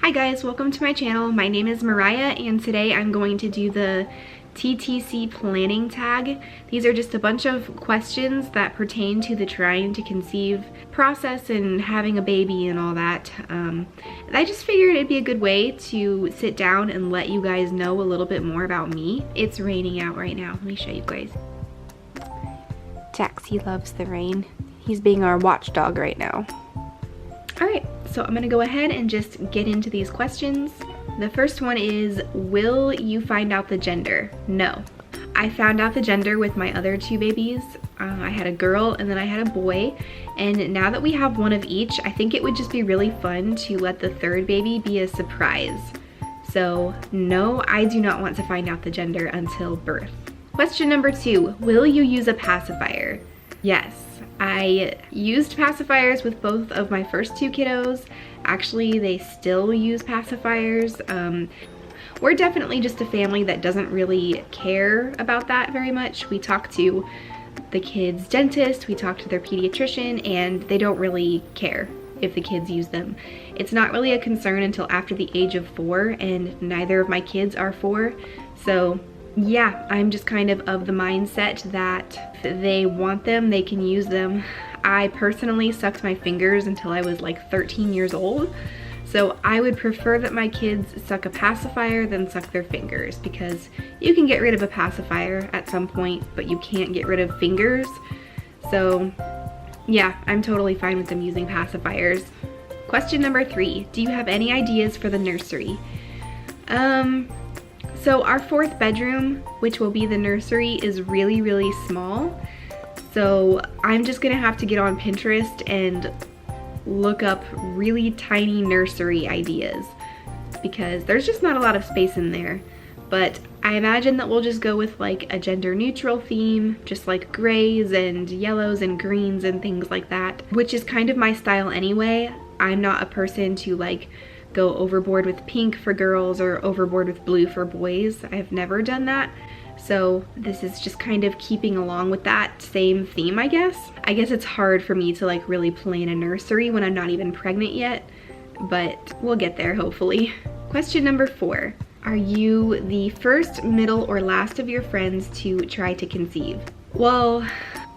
Hi guys, welcome to my channel. My name is Mariah and today I'm going to do the Ttc Planning Tag. These are just a bunch of questions that pertain to the trying to conceive process and having a baby and all that. I just figured it'd be a good way to sit down and let you guys know a little bit more about me. It's raining out right now. Let me show you guys. Jaxie loves the rain. He's being our watchdog right now. Alright, so I'm gonna go ahead and just get into these questions. The first one is, will you find out the gender? No. I found out the gender with my other two babies. I had a girl and then I had a boy. And now that we have one of each, I think it would just be really fun to let the third baby be a surprise. So no, I do not want to find out the gender until birth. Question number 2, will you use a pacifier? Yes. I used pacifiers with both of my first two kiddos. Actually, they still use pacifiers. We're definitely just a family that doesn't really care about that very much. We talk to the kids' dentist, we talk to their pediatrician, and they don't really care if the kids use them. It's not really a concern until after the age of 4, and neither of my kids are 4. So yeah, I'm just kind of the mindset that if they want them, they can use them. I personally sucked my fingers until I was like 13 years old. So I would prefer that my kids suck a pacifier than suck their fingers, because you can get rid of a pacifier at some point, but you can't get rid of fingers. So yeah, I'm totally fine with them using pacifiers. Question number 3, do you have any ideas for the nursery? So our 4th bedroom, which will be the nursery, is really, really small. So I'm just gonna have to get on Pinterest and look up really tiny nursery ideas because there's just not a lot of space in there. But I imagine that we'll just go with like a gender neutral theme, just like grays and yellows and greens and things like that, which is kind of my style anyway. I'm not a person to like go overboard with pink for girls or overboard with blue for boys. I've never done that. So this is just kind of keeping along with that same theme, I guess. I guess it's hard for me to like really plan a nursery when I'm not even pregnant yet, but we'll get there hopefully. Question number 4, are you the first, middle, or last of your friends to try to conceive? Well,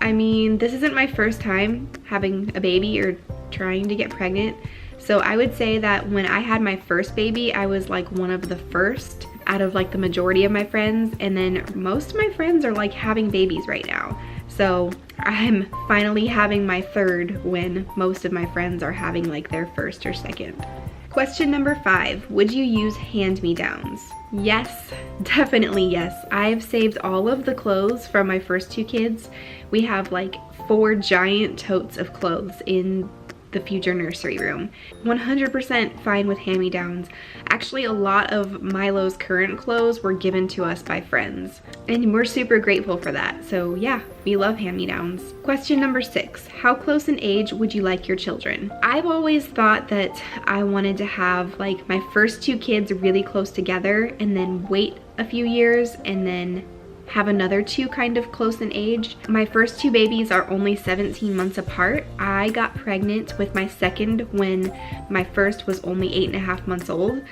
I mean, this isn't my first time having a baby or trying to get pregnant. So I would say that when I had my first baby, I was like one of the first out of like the majority of my friends, and then most of my friends are like having babies right now. So I'm finally having my third when most of my friends are having like their first or second. Question number 5, would you use hand-me-downs? Yes, definitely yes. I've saved all of the clothes from my first two kids. We have like 4 giant totes of clothes in the future nursery room. 100% fine with hand-me-downs. Actually, a lot of Milo's current clothes were given to us by friends, and we're super grateful for that. So yeah, we love hand-me-downs. Question number 6, how close in age would you like your children? I've always thought that I wanted to have like my first two kids really close together and then wait a few years and then have another 2 kind of close in age. My first 2 babies are only 17 months apart. I got pregnant with my second when my first was only 8.5 months old.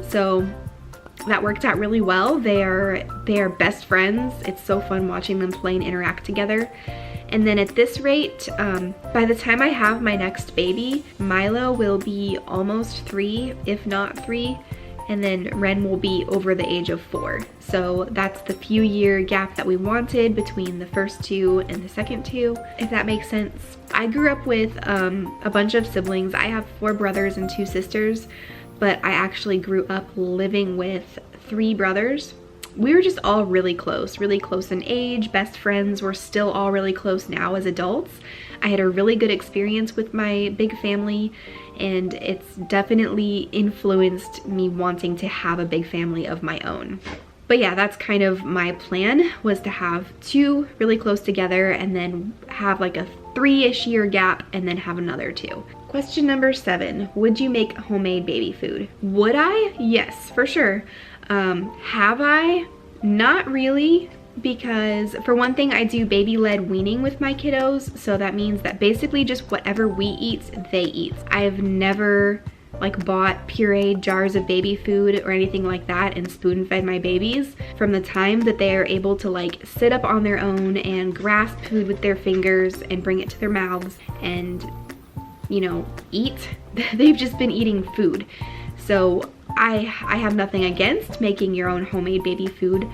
So that worked out really well. They are best friends. It's so fun watching them play and interact together. And then at this rate, by the time I have my next baby, Milo will be almost 3, if not 3. And then Ren will be over the age of 4. So that's the few year gap that we wanted between the first 2 and the second 2, if that makes sense. I grew up with a bunch of siblings. I have 4 brothers and 2 sisters, but I actually grew up living with 3 brothers. We were just all really close in age, best friends. We're still all really close now as adults. I had a really good experience with my big family, and it's definitely influenced me wanting to have a big family of my own. But yeah, that's kind of my plan, was to have 2 really close together and then have like a 3-ish year gap and then have another 2. Question number 7, would you make homemade baby food? Would I? Yes, for sure. Have I? Not really. because for one thing, I do baby-led weaning with my kiddos, so that means that basically just whatever we eat, they eat. I've never like bought pureed jars of baby food or anything like that and spoon fed my babies. From the time that they are able to like sit up on their own and grasp food with their fingers and bring it to their mouths and, you know, eat, they've just been eating food. So I have nothing against making your own homemade baby food.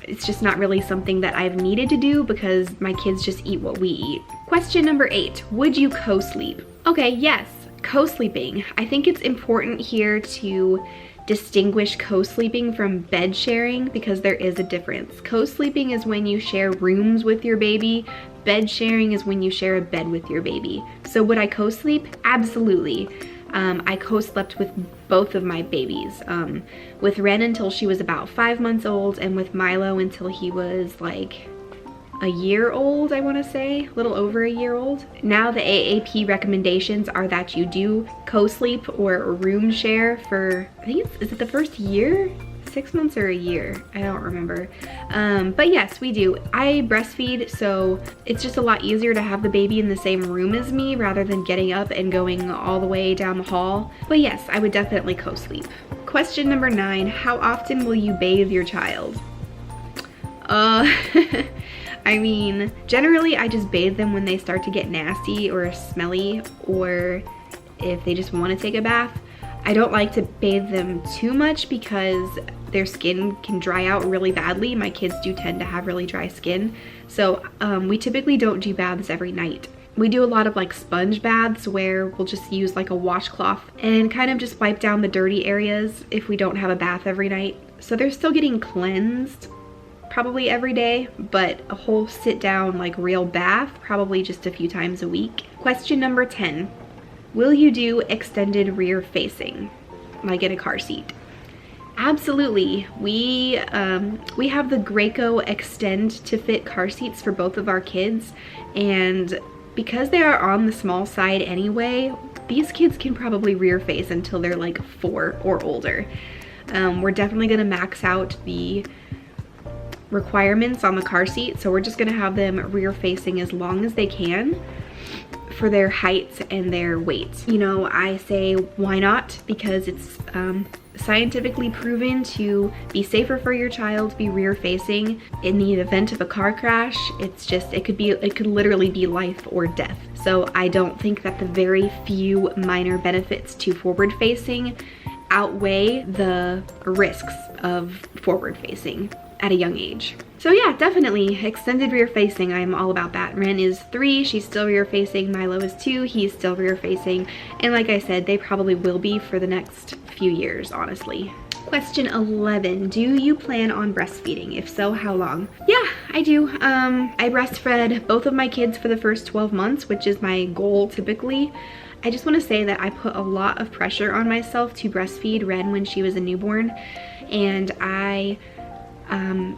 It's just not really something that I've needed to do because my kids just eat what we eat. Question number 8, would you co-sleep? Okay, yes, co-sleeping. I think it's important here to distinguish co-sleeping from bed sharing because there is a difference. Co-sleeping is when you share rooms with your baby. Bed sharing is when you share a bed with your baby. So would I co-sleep? Absolutely. I co-slept with both of my babies, with Ren until she was about 5 months old and with Milo until he was like a year old, I want to say, a little over a year old. Now the AAP recommendations are that you do co-sleep or room share for, I think is it the first year? 6 months or a year, I don't remember. But yes, we do. I breastfeed, so it's just a lot easier to have the baby in the same room as me rather than getting up and going all the way down the hall. But yes, I would definitely co-sleep. Question number 9, how often will you bathe your child? I mean, generally I just bathe them when they start to get nasty or smelly, or if they just want to take a bath. I don't like to bathe them too much because their skin can dry out really badly. My kids do tend to have really dry skin. So we typically don't do baths every night. We do a lot of like sponge baths where we'll just use like a washcloth and kind of just wipe down the dirty areas if we don't have a bath every night. So they're still getting cleansed probably every day, but a whole sit down like real bath probably just a few times a week. Question number 10. Will you do extended rear facing, like in a car seat? Absolutely. We have the Graco Extend to Fit car seats for both of our kids, and because they are on the small side anyway, these kids can probably rear face until they're like 4 or older. We're definitely gonna max out the requirements on the car seat, so we're just gonna have them rear facing as long as they can for their heights and their weights. You know, I say why not, because it's scientifically proven to be safer for your child to be rear facing. In the event of a car crash, it's just, it could literally be life or death. So I don't think that the very few minor benefits to forward facing outweigh the risks of forward facing at a young age. So yeah, definitely extended rear facing. I'm all about that. Ren is 3, she's still rear facing. Milo is 2, he's still rear facing. And like I said, they probably will be for the next few years, honestly. Question 11, do you plan on breastfeeding? If so, how long? Yeah, I do. I breastfed both of my kids for the first 12 months, which is my goal typically. I just want to say that I put a lot of pressure on myself to breastfeed Ren when she was a newborn, and I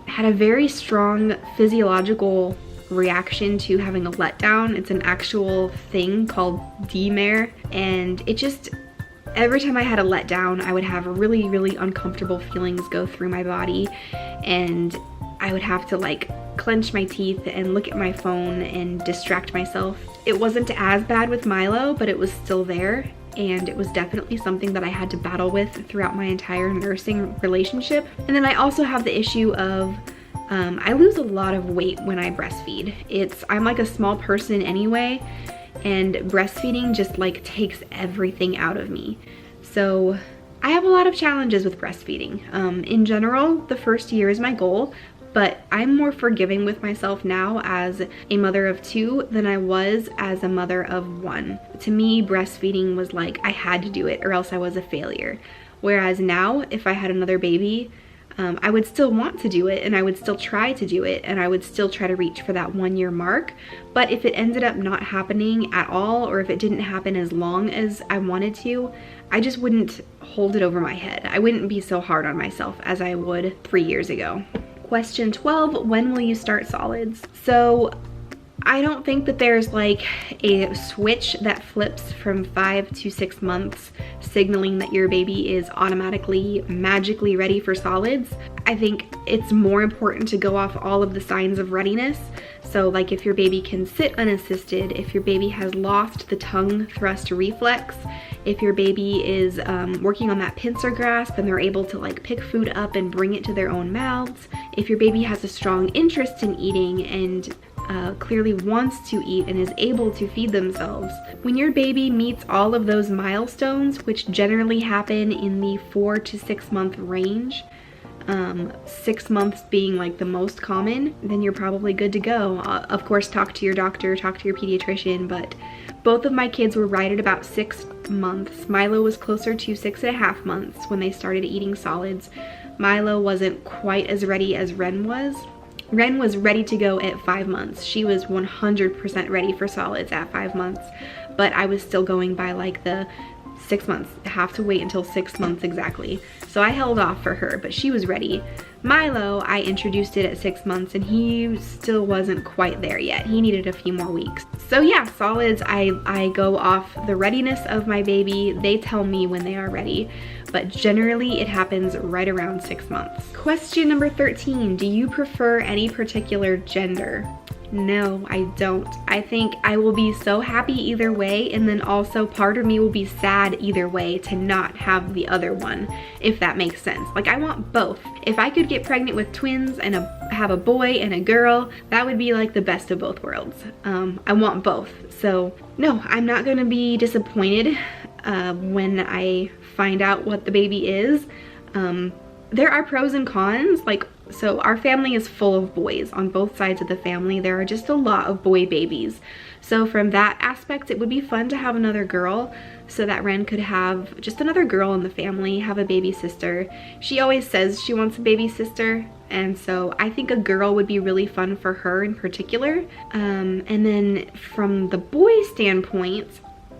had a very strong physiological reaction to having a letdown. It's an actual thing called DMARE, and it just, every time I had a letdown, I would have really, really uncomfortable feelings go through my body, and I would have to like clench my teeth and look at my phone and distract myself. It wasn't as bad with Milo, but it was still there. And it was definitely something that I had to battle with throughout my entire nursing relationship. And then I also have the issue of I lose a lot of weight when I breastfeed. I'm like a small person anyway, and breastfeeding just like takes everything out of me. So I have a lot of challenges with breastfeeding. In general, the first year is my goal, but I'm more forgiving with myself now as a mother of 2 than I was as a mother of 1. To me, breastfeeding was like I had to do it or else I was a failure. Whereas now, if I had another baby, I would still want to do it, and I would still try to do it, and I would still try to reach for that 1-year mark. But if it ended up not happening at all, or if it didn't happen as long as I wanted to, I just wouldn't hold it over my head. I wouldn't be so hard on myself as I would 3 years ago. Question 12, when will you start solids? So I don't think that there's like a switch that flips from 5 to 6 months signaling that your baby is automatically magically ready for solids. I think it's more important to go off all of the signs of readiness. So like if your baby can sit unassisted, if your baby has lost the tongue thrust reflex, if your baby is working on that pincer grasp and they're able to like pick food up and bring it to their own mouths, if your baby has a strong interest in eating and clearly wants to eat and is able to feed themselves. When your baby meets all of those milestones, which generally happen in the 4 to 6 month range, 6 months being like the most common, then you're probably good to go. Of course, talk to your doctor, talk to your pediatrician, but both of my kids were right at about 6 months. Milo was closer to 6.5 months when they started eating solids. Milo wasn't quite as ready as Ren was. Ren was ready to go at 5 months. She was 100% ready for solids at 5 months, but I was still going by like the 6 months. I have to wait until 6 months exactly. So I held off for her, but she was ready. Milo, I introduced it at 6 months and he still wasn't quite there yet. He needed a few more weeks. So yeah, solids, I go off the readiness of my baby. They tell me when they are ready, but generally it happens right around 6 months. Question number 13, do you prefer any particular gender? No, I don't. I think I will be so happy either way, and then also part of me will be sad either way to not have the other one, if that makes sense. Like, I want both. If I could get pregnant with twins and have a boy and a girl, that would be like the best of both worlds. I want both. So no, I'm not gonna be disappointed when I find out what the baby is. There are pros and cons, like, so our family is full of boys on both sides of the family. There are just a lot of boy babies. So from that aspect, it would be fun to have another girl so that Ren could have just another girl in the family, have a baby sister. She always says she wants a baby sister, and so I think a girl would be really fun for her in particular. And then from the boy standpoint,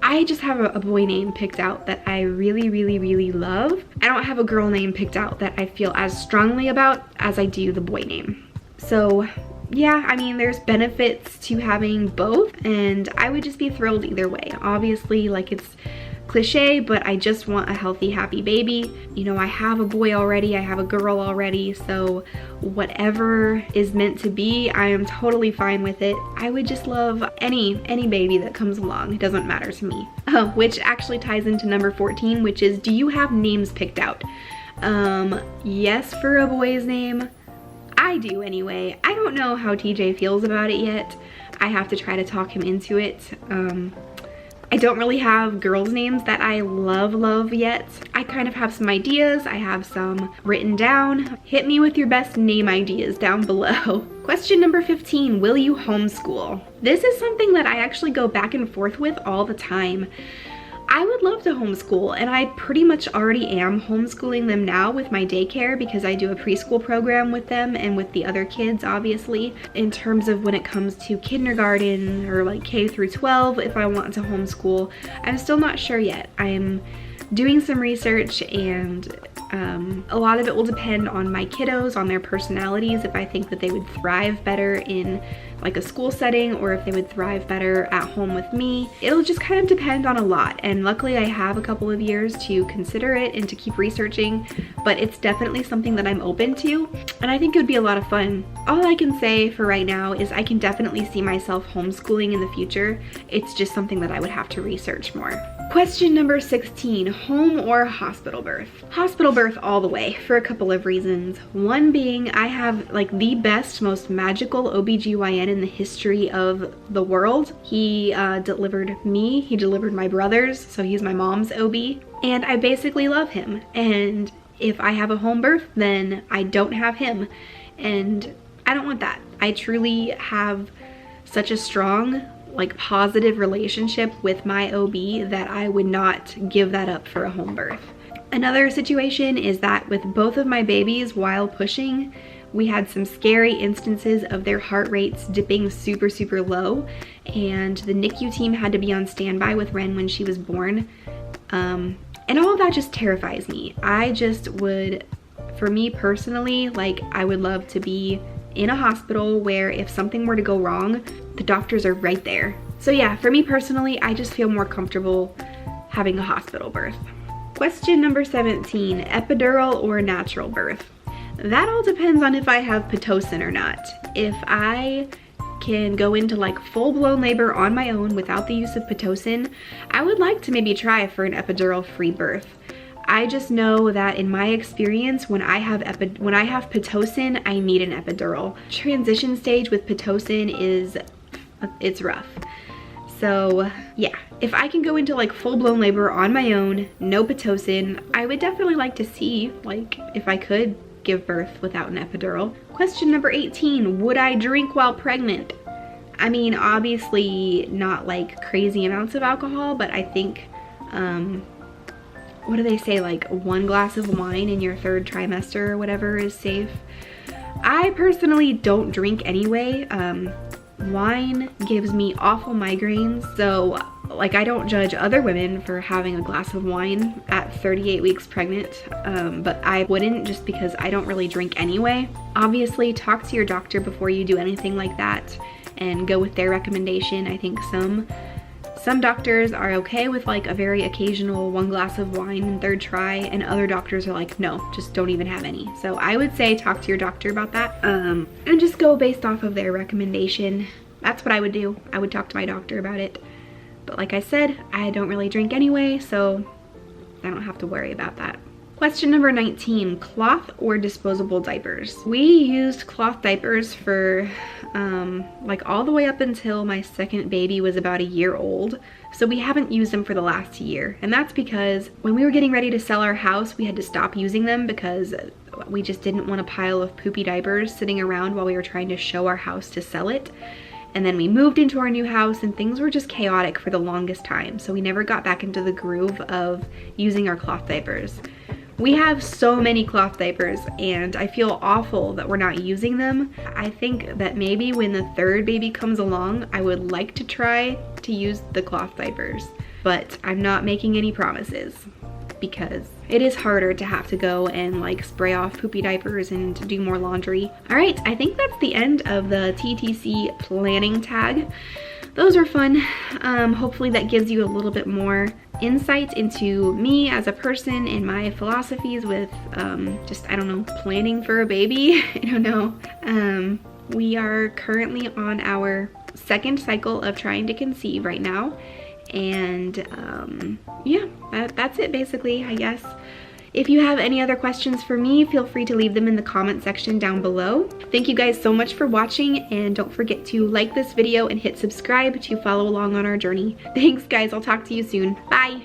I just have a boy name picked out that I really, really, really love. I don't have a girl name picked out that I feel as strongly about as I do the boy name. So yeah, I mean, there's benefits to having both, and I would just be thrilled either way. Obviously, like, it's cliche, but I just want a healthy, happy baby. You know, I have a boy already, I have a girl already, so whatever is meant to be, I am totally fine with it. I would just love any baby that comes along. It doesn't matter to me. Which actually ties into number 14, which is, do you have names picked out? Yes, for a boy's name. I do anyway. I don't know how TJ feels about it yet. I have to try to talk him into it. I don't really have girls' names that I love yet. I kind of have some ideas. I have some written down. Hit me with your best name ideas down below. Question number 15, will you homeschool? This is something that I actually go back and forth with all the time. I would love to homeschool, and I pretty much already am homeschooling them now with my daycare because I do a preschool program with them and with the other kids, obviously. In terms of when it comes to kindergarten or like K through 12, if I want to homeschool, I'm still not sure yet. I'm doing some research, and a lot of it will depend on my kiddos, on their personalities, if I think that they would thrive better in like a school setting or if they would thrive better at home with me. It'll just kind of depend on a lot, and luckily I have a couple of years to consider it and to keep researching, but it's definitely something that I'm open to, and I think it would be a lot of fun. All I can say for right now is I can definitely see myself homeschooling in the future. It's just something that I would have to research more. Question number 16, home or hospital birth? Hospital birth all the way for a couple of reasons. One being I have like the best, most magical OBGYN in the history of the world. He delivered me, he delivered my brothers, so he's my mom's OB, and I basically love him. And if I have a home birth, then I don't have him, and I don't want that. I truly have such a strong, like, positive relationship with my OB that I would not give that up for a home birth. Another situation is that with both of my babies while pushing, we had some scary instances of their heart rates dipping super, super low, and the NICU team had to be on standby with Ren when she was born. And all of that just terrifies me. I just would, for me personally, like, I would love to be in a hospital where if something were to go wrong, the doctors are right there. So yeah, for me personally, I just feel more comfortable having a hospital birth. Question number 17, epidural or natural birth? That all depends on if I have Pitocin or not. If I can go into like full-blown labor on my own without the use of Pitocin, I would like to maybe try for an epidural-free birth. I just know that in my experience, when I have Pitocin, I need an epidural. Transition stage with Pitocin it's rough. So yeah, if I can go into like full-blown labor on my own, no Pitocin, I would definitely like to see like if I could give birth without an epidural. Question number 18, would I drink while pregnant? I mean, obviously not like crazy amounts of alcohol, but I think, what do they say, like 1 glass of wine in your 3rd trimester or whatever is safe. I personally don't drink anyway. Wine gives me awful migraines, so like I don't judge other women for having a glass of wine at 38 weeks pregnant, but I wouldn't, just because I don't really drink anyway. Obviously, talk to your doctor before you do anything like that and go with their recommendation. I think some doctors are okay with like a very occasional 1 glass of wine in 3rd try, and other doctors are like, no, just don't even have any. So I would say talk to your doctor about that, and just go based off of their recommendation. That's what I would do. I would talk to my doctor about it. But like I said, I don't really drink anyway, so I don't have to worry about that. Question number 19, cloth or disposable diapers? We used cloth diapers for like all the way up until my 2nd baby was about 1 year old. So we haven't used them for the last year. And that's because when we were getting ready to sell our house, we had to stop using them because we just didn't want a pile of poopy diapers sitting around while we were trying to show our house to sell it. And then we moved into our new house and things were just chaotic for the longest time. So we never got back into the groove of using our cloth diapers. We have so many cloth diapers and I feel awful that we're not using them. I think that maybe when the 3rd baby comes along, I would like to try to use the cloth diapers, but I'm not making any promises because it is harder to have to go and like spray off poopy diapers and to do more laundry. All right, I think that's the end of the Ttc Planning Tag. Those are fun. Hopefully that gives you a little bit more insight into me as a person and my philosophies with just, I don't know, planning for a baby. I don't know. We are currently on our 2nd cycle of trying to conceive right now. And yeah, that's it basically, I guess. If you have any other questions for me, feel free to leave them in the comment section down below. Thank you guys so much for watching, and don't forget to like this video and hit subscribe to follow along on our journey. Thanks guys, I'll talk to you soon. Bye!